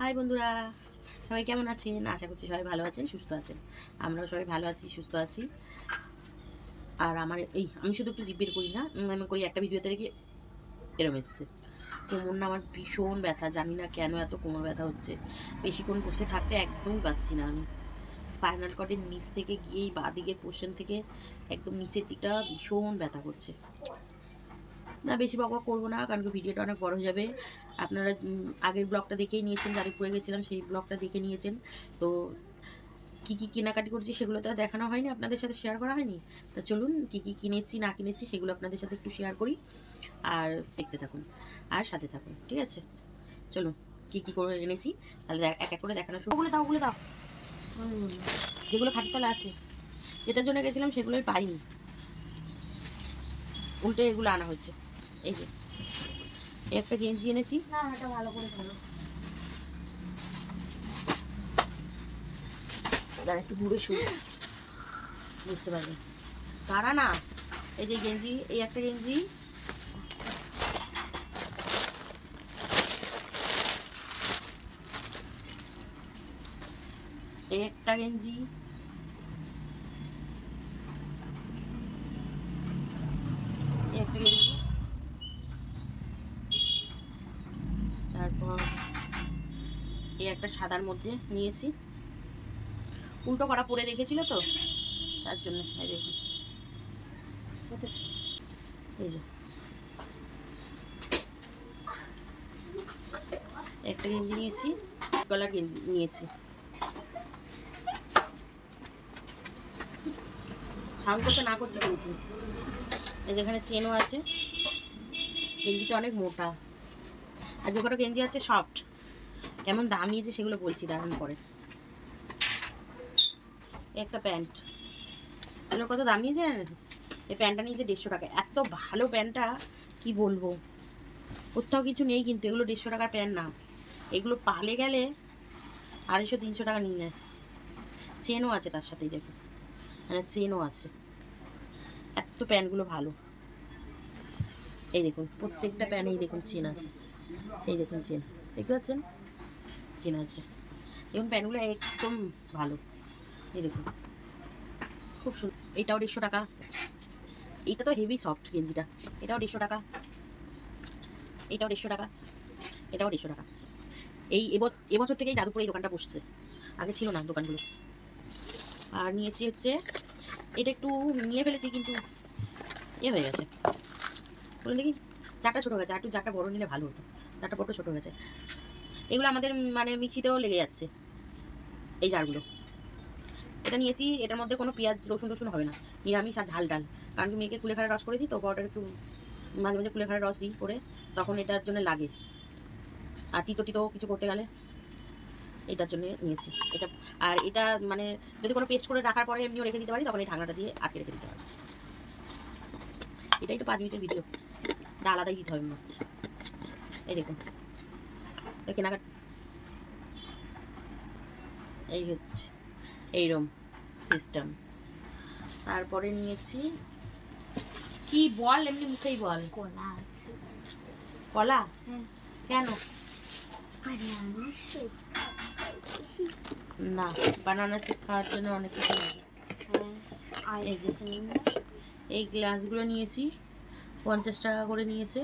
High বন্ধুরা, সবাই কেমন আছেন? আশা করছি সবাই ভালো আছেন, সুস্থ আছেন। আমরাও সবাই ভালো আছি, সুস্থ আছি। আর আমি শুধু একটু জিভ বের করি না, আমি করি একটা ভিডিওতে দেখি এরম এসছে। কোমর না আমার ভীষণ ব্যথা, জানি না কেন এত কোমর ব্যথা হচ্ছে। বেশিক্ষণ বসে থাকতে একদমই পাচ্ছি না আমি। স্পাইনাল কর্ডের নিচ থেকে গিয়েই বাঁ দিকের পোর্শন থেকে একদম নিচের দিকটা ভীষণ ব্যথা করছে। না বেশি বকবক করবো না, কারণ ভিডিওটা অনেক বড় হয়ে যাবে। আপনারা আগের ব্লগটা দেখেই নিয়েছেন, যাদবপুরে গেছিলাম সেই ব্লগটা দেখে নিয়েছেন। তো কী কী কেনাকাটি করেছি সেগুলো তো আর দেখানো হয়নি, আপনাদের সাথে শেয়ার করা হয়নি। তা চলুন কী কী কিনেছি না কিনেছি সেগুলো আপনাদের সাথে একটু শেয়ার করি, আর দেখতে থাকুন আর সাথে থাকুন, ঠিক আছে? চলুন কী কী করে এনেছি তাহলে এক এক করে দেখানো শুরু। ওগুলো দাও, ওগুলো দাও। যেগুলো খাটতলা আছে, যেটার জন্য গেছিলাম সেগুলোই পাইনি, উল্টে এগুলো আনা হচ্ছে। এই যে একটা গেঞ্জি এনেছি, না এটা ভালো করে ধরো, একটু ঘুরে শুরু বুঝতে পারবেন। তারা না, এই যে গেঞ্জি, এই একটা গেঞ্জি, এই একটা গেঞ্জি, এই একটা গেঞ্জি, তারপর এই একটা সাদার মধ্যে নিয়েছি, উল্টো করা পরে দেখেছিল তো তার জন্য। এই দেখুন, ঠিক আছে? এই যে একটা গেঞ্জি নিয়েছি, গলার গেঞ্জি নিয়েছি। সাউন্ড করতে না করছি কিন্তু। এই যেখানে চেনও আছে, গেঞ্জিটা অনেক মোটা, আর যে কটা গেঞ্জি আছে সফট। কেমন দাম নিয়েছে সেগুলো বলছি দারুণ পরে। একটা প্যান্ট, এগুলো কত দাম নিয়েছে জানেন? এই প্যান্টটা নিয়েছে 150 টাকা। এত ভালো প্যান্টটা কি বলবো, কোথাও কিছু নেই কিন্তু, এগুলো 150 টাকার প্যান্ট না, এগুলো পালে গেলে 250-300 টাকা নিয়ে নেয়। চেনও আছে তার সাথেই, দেখুন মানে চেনও আছে। এত প্যান্টগুলো ভালো, এই দেখুন প্রত্যেকটা প্যান্টেই দেখুন চেন আছে। এই দেখুন চেন, দেখতে পাচ্ছেন? চেন আছে। দেখুন প্যান্টগুলো একদম ভালো, এই দেখুন খুব সুন্দর। এইটাও 150 টাকা। এইটা তো হেভি সফট গেঞ্জিটা, এটাও 150 টাকা, এটাও 150 টাকা, এটাও 150 টাকা। এবছর থেকেই যাদবপুরে এই দোকানটা বসছে, আগে ছিল না দোকানগুলো। আর নিয়েছি হচ্ছে, এটা একটু নিয়ে ফেলেছি কিন্তু হয়ে গেছে, বলুন দেখি। চারটা ছোটো হয়ে গেছে, একটু চারটা বড় নিলে ভালো হতো, চারটা বড় ছোটো হয়েছে। এগুলো আমাদের মানে মিক্সিতেও লেগে যাচ্ছে, এই জারগুলো। এটা নিয়েছি, এটার মধ্যে কোনো পেঁয়াজ রসুন টসুন হবে না, নিরামিষ আর ঝাল ডাল। কারণ কি মেয়েকে কুলেখাড়া রস করে দিই, তো বড়টা একটু মাঝে মাঝে কুলেখাড়া রস দিই করে, তখন এটার জন্য লাগে। আর তিতো টিতো কিছু করতে গেলে এটার জন্য নিয়েছি এটা। আর এটা মানে যদি কোনো পেস্ট করে রাখার পরে এমনিও রেখে দিতে পারি, তখন এই ঢাকনাটা দিয়ে আটকে রেখে দিতে পারি। এটাই তো 5 মিনিটের ভিডিও, এটা আলাদাই দিতে হবে মনে হচ্ছে। এই দেখুন কেনাকাটা, এই হচ্ছে এইরকম সিস্টেম। তারপরে নিয়েছি কি বল, এমনি মুখেই বল। কলা আছে। কলা? কেন? না, বানানা শেক খাওয়ার জন্য অনেক কিছু লাগে। এই যে এই গ্লাসগুলো নিয়েছি, 50 টাকা করে নিয়েছে।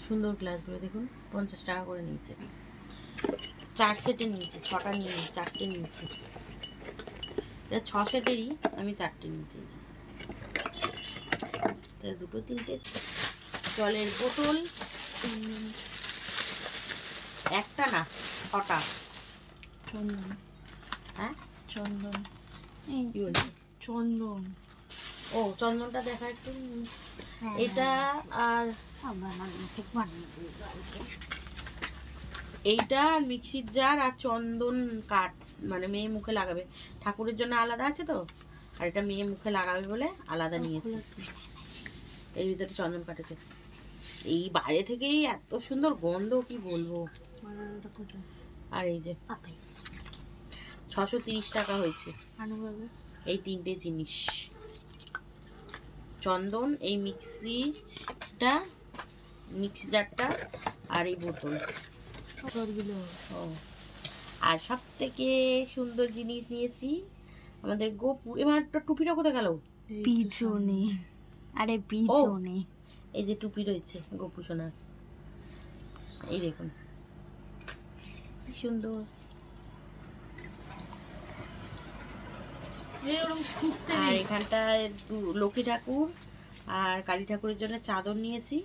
সুন্দর গ্লাসগুলো দেখুন, 50 টাকা করে নিয়েছে। 4 সেটে নিয়েছি, 6টা নিয়ে 4টে নিয়েছি। 6 সেটেরই আমি 4টে নিয়েছি। দুটো তিনটে জলের বোতল, একটা না 6টা। চন্দন, হ্যাঁ চন্দন, কি বলছি? চন্দন। ও চন্দনটা দেখা একটু। এটা আর এইটা মিক্সির জার আর চন্দন কাঠ, মানে মেয়ে মুখে লাগাবে, ঠাকুরের জন্য আলাদা আছে তো, আর এটা মেয়ে মুখে লাগাবে বলে আলাদা নিয়েছি। এর ভিতরে চন্দন কাটেছে, এই বাইরে থেকেই এত সুন্দর গন্ধ কি বলবো। আর এই যে 630 টাকা হয়েছে এই 3টে জিনিস। চন্দন, এই মিক্সি জারটা, আর এই বোতল। ওগুলো ও, আর সব থেকে সুন্দর জিনিস নিয়েছি আমাদের গোপু। এবার একটা টুপিটা কোথায় গেল? পিছনে, আরে পিছনে এই যে টুপি রয়েছে গোপু সোনার, এই দেখুন কি সুন্দর। আর এখানটায় লক্ষ্মী ঠাকুর আর কালী ঠাকুরের জন্য চাদর নিয়েছি।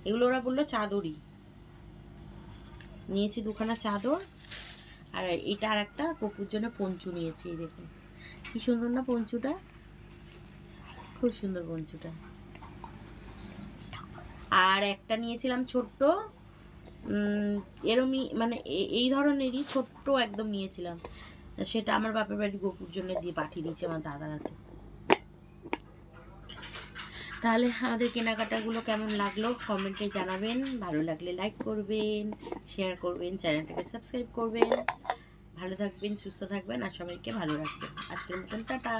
এগুলো ওরা বললো চাদরই নিয়েছি, দুখানা চাদর। আর এটা আর একটা কপুর জন্য পঞ্চু নিয়েছি। এই দেখুন কি সুন্দর না পঞ্চুটা, খুব সুন্দর পঞ্চুটা। আর একটা নিয়েছিলাম ছোট্ট, এরমই মানে এই ধরনেরই ছোট্ট একদম নিয়েছিলাম, সেটা আমার বাপের বাড়ি গোপুর জন্য দিয়ে পাঠিয়ে দিয়েছে আমার দাদার হাতে। তাহলে আমাদের কেনাকাটাগুলো কেমন লাগলো কমেন্টে জানাবেন, ভালো লাগলে লাইক করবেন, শেয়ার করবেন, চ্যানেলটাকে সাবস্ক্রাইব করবেন। ভালো থাকবেন, সুস্থ থাকবেন আর সবাইকে ভালো রাখবেন। আজকের মতন টাটা।